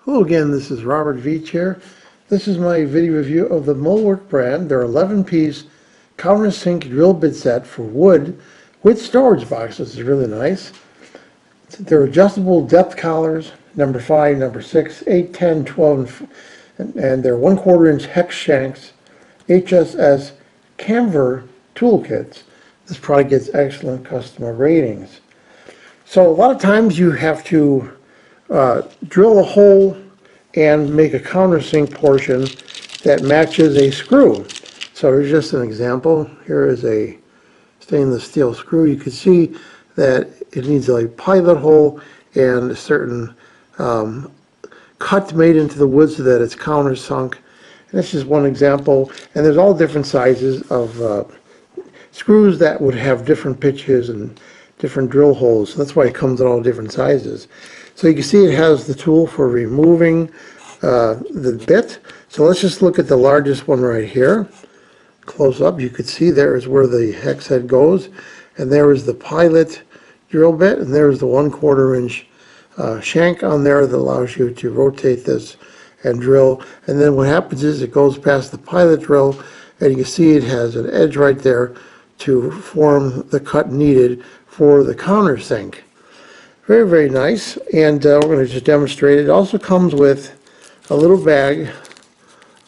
Hello again, this is Robert Veach here. This is my video review of the Moldwork brand, their 11-piece countersink drill bit set for wood with storage boxes. Is really nice. They're adjustable depth collars, number 5, number 6, 8, 10, 12, and they're 1/4 inch hex shanks, HSS camber toolkits. This product gets excellent customer ratings. So a lot of times you have to drill a hole and make a countersink portion that matches a screw. So here's just an example. Here is a stainless steel screw. You can see that it needs a pilot hole and a certain cut made into the wood so that it's countersunk. And that's just one example. And there's all different sizes of screws that would have different pitches and different drill holes. So that's why it comes in all different sizes. So you can see it has the tool for removing the bit. So let's just look at the largest one right here. Close up, you could see there is where the hex head goes, and there is the pilot drill bit, and there's the 1/4 inch shank on there that allows you to rotate this and drill. And then what happens is it goes past the pilot drill, and you can see it has an edge right there to form the cut needed for the countersink. Very, very nice, and we're going to just demonstrate it. It also comes with a little bag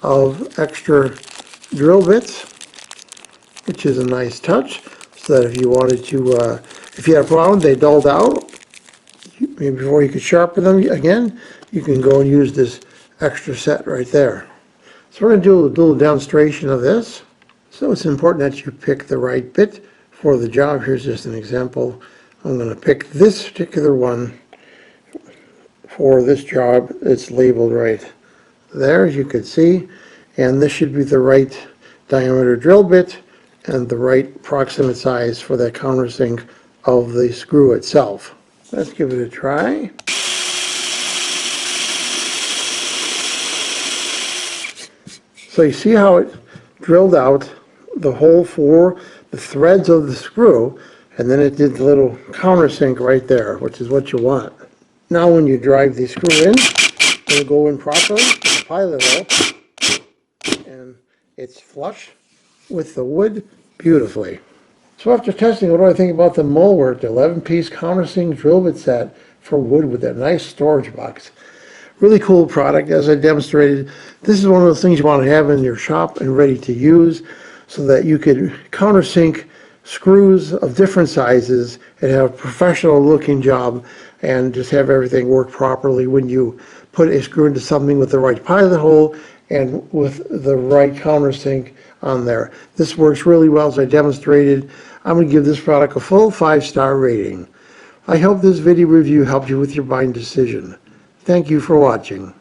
of extra drill bits, which is a nice touch, so that if you wanted to, if you had a problem, they dulled out, maybe before you could sharpen them again, you can go and use this extra set right there. So we're going to do a little demonstration of this. So it's important that you pick the right bit for the job. Here's just an example. I'm going to pick this particular one for this job. It's labeled right there, as you can see, and this should be the right diameter drill bit and the right proximate size for that countersink of the screw itself. Let's give it a try. So you see how it drilled out the hole for the threads of the screw, and then it did the little countersink right there, which is what you want. Now when you drive the screw in, it'll go in properly with the pilot hole, and it's flush with the wood beautifully. So after testing, what do I think about the Moldwork 11-piece countersink drill bit set for wood with that nice storage box? Really cool product. As I demonstrated, this is one of those things you want to have in your shop and ready to use so that you could countersink screws of different sizes and have a professional looking job and just have everything work properly when you put a screw into something with the right pilot hole and with the right countersink on there. This works really well, as I demonstrated. I'm going to give this product a full 5-star rating. I hope this video review helped you with your buying decision. Thank you for watching.